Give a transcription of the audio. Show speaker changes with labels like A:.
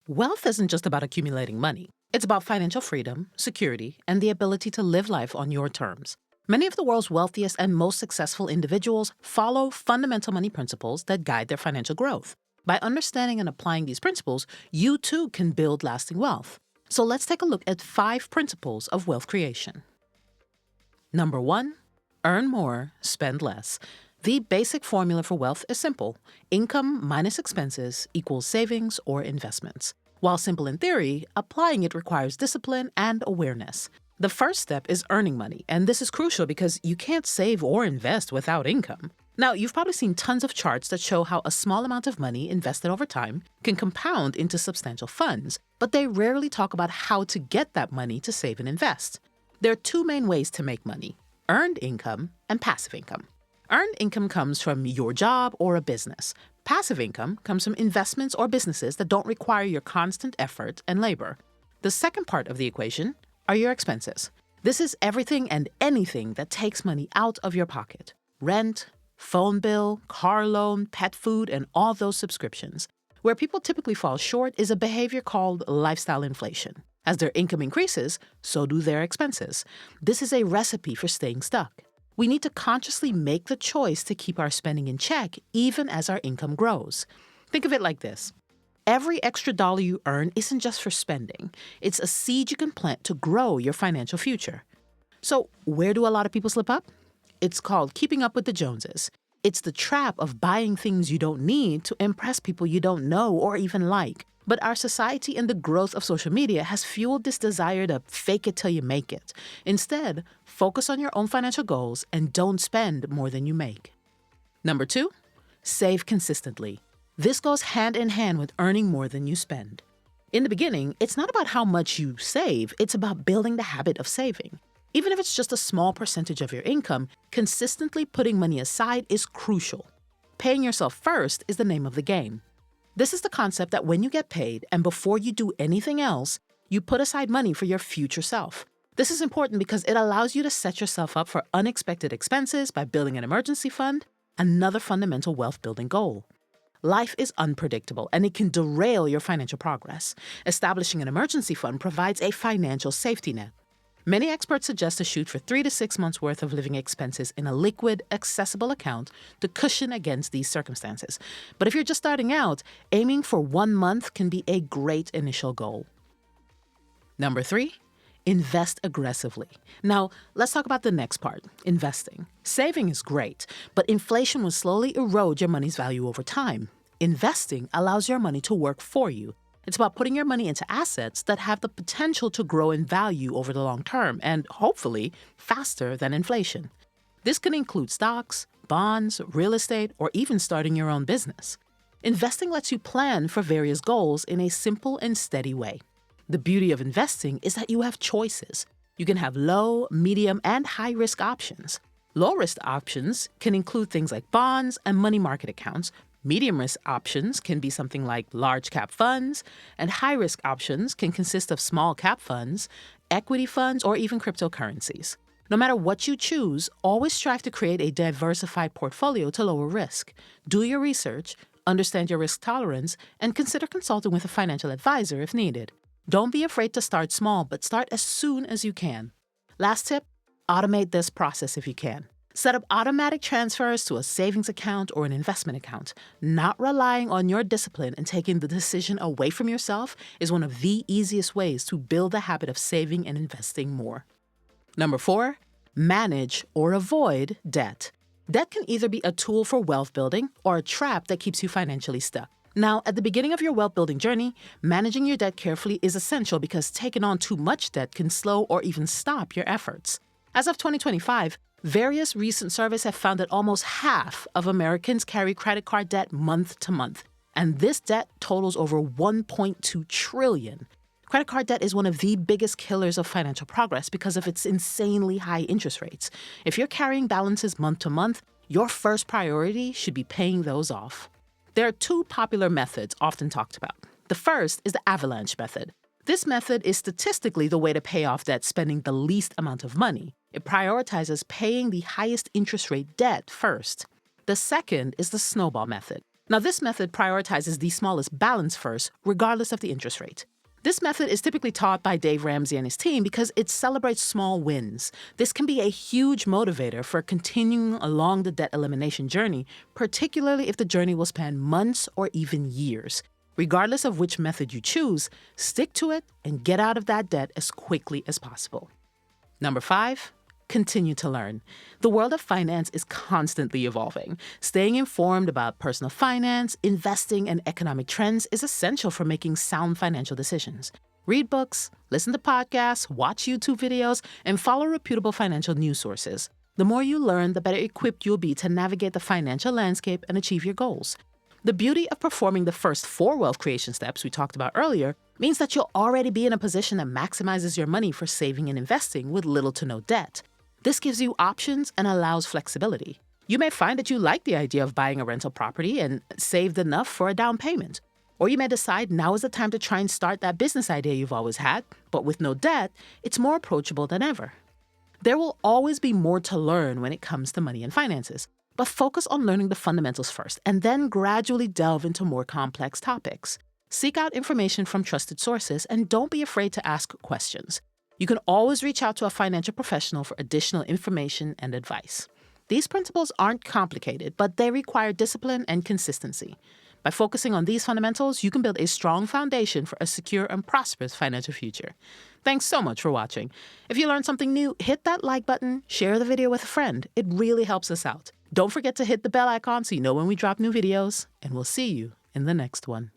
A: Wealth isn't just about accumulating money. It's about financial freedom, security, and the ability to live life on your terms. Many of the world's wealthiest and most successful individuals follow fundamental money principles that guide their financial growth. By understanding and applying these principles, you too can build lasting wealth. So let's take a look at 5 principles of wealth creation. Number 1, earn more, spend less. The basic formula for wealth is simple. Income minus expenses equals savings or investments. While simple in theory, applying it requires discipline and awareness. The first step is earning money, and this is crucial because you can't save or invest without income. Now, you've probably seen tons of charts that show how a small amount of money invested over time can compound into substantial funds, but they rarely talk about how to get that money to save and invest. There are 2 main ways to make money: earned income and passive income. Earned income comes from your job or a business. Passive income comes from investments or businesses that don't require your constant effort and labor. The second part of the equation are your expenses. This is everything and anything that takes money out of your pocket. Rent, phone bill, car loan, pet food, and all those subscriptions. Where people typically fall short is a behavior called lifestyle inflation. As their income increases, so do their expenses. This is a recipe for staying stuck. We need to consciously make the choice to keep our spending in check even as our income grows. Think of it like this. Every extra dollar you earn isn't just for spending. It's a seed you can plant to grow your financial future. So where do a lot of people slip up? It's called keeping up with the Joneses. It's the trap of buying things you don't need to impress people you don't know or even like. But our society and the growth of social media has fueled this desire to fake it till you make it. Instead, focus on your own financial goals and don't spend more than you make. Number 2, save consistently. This goes hand in hand with earning more than you spend. In the beginning, it's not about how much you save, it's about building the habit of saving. Even if it's just a small percentage of your income, consistently putting money aside is crucial. Paying yourself first is the name of the game. This is the concept that when you get paid and before you do anything else, you put aside money for your future self. This is important because it allows you to set yourself up for unexpected expenses by building an emergency fund, another fundamental wealth building goal. Life is unpredictable and it can derail your financial progress. Establishing an emergency fund provides a financial safety net. Many experts suggest to shoot for 3 to 6 months' worth of living expenses in a liquid, accessible account to cushion against these circumstances. But if you're just starting out, aiming for 1 month can be a great initial goal. Number 3, invest aggressively. Now, let's talk about the next part, investing. Saving is great, but inflation will slowly erode your money's value over time. Investing allows your money to work for you. It's about putting your money into assets that have the potential to grow in value over the long term and, hopefully, faster than inflation. This can include stocks, bonds, real estate, or even starting your own business. Investing lets you plan for various goals in a simple and steady way. The beauty of investing is that you have choices. You can have low, medium, and high-risk options. Low-risk options can include things like bonds and money market accounts. Medium-risk options can be something like large-cap funds, and high-risk options can consist of small-cap funds, equity funds, or even cryptocurrencies. No matter what you choose, always strive to create a diversified portfolio to lower risk. Do your research, understand your risk tolerance, and consider consulting with a financial advisor if needed. Don't be afraid to start small, but start as soon as you can. Last tip, automate this process if you can. Set up automatic transfers to a savings account or an investment account. Not relying on your discipline and taking the decision away from yourself is one of the easiest ways to build the habit of saving and investing more. Number 4, manage or avoid debt. Debt can either be a tool for wealth building or a trap that keeps you financially stuck. Now, at the beginning of your wealth building journey, managing your debt carefully is essential because taking on too much debt can slow or even stop your efforts. As of 2025, various recent surveys have found that almost half of Americans carry credit card debt month to month, and this debt totals over $1.2 trillion. Credit card debt is one of the biggest killers of financial progress because of its insanely high interest rates. If you're carrying balances month to month, your first priority should be paying those off. There are 2 popular methods often talked about. The first is the avalanche method. This method is statistically the way to pay off debt spending the least amount of money. It prioritizes paying the highest interest rate debt first. The second is the snowball method. Now, this method prioritizes the smallest balance first, regardless of the interest rate. This method is typically taught by Dave Ramsey and his team because it celebrates small wins. This can be a huge motivator for continuing along the debt elimination journey, particularly if the journey will span months or even years. Regardless of which method you choose, stick to it and get out of that debt as quickly as possible. Number 5, continue to learn. The world of finance is constantly evolving. Staying informed about personal finance, investing, and economic trends is essential for making sound financial decisions. Read books, listen to podcasts, watch YouTube videos, and follow reputable financial news sources. The more you learn, the better equipped you'll be to navigate the financial landscape and achieve your goals. The beauty of performing the first 4 wealth creation steps we talked about earlier means that you'll already be in a position that maximizes your money for saving and investing with little to no debt. This gives you options and allows flexibility. You may find that you like the idea of buying a rental property and saved enough for a down payment. Or you may decide now is the time to try and start that business idea you've always had, but with no debt, it's more approachable than ever. There will always be more to learn when it comes to money and finances, but focus on learning the fundamentals first and then gradually delve into more complex topics. Seek out information from trusted sources and don't be afraid to ask questions. You can always reach out to a financial professional for additional information and advice. These principles aren't complicated, but they require discipline and consistency. By focusing on these fundamentals, you can build a strong foundation for a secure and prosperous financial future. Thanks so much for watching. If you learned something new, hit that like button, share the video with a friend. It really helps us out. Don't forget to hit the bell icon so you know when we drop new videos, and we'll see you in the next one.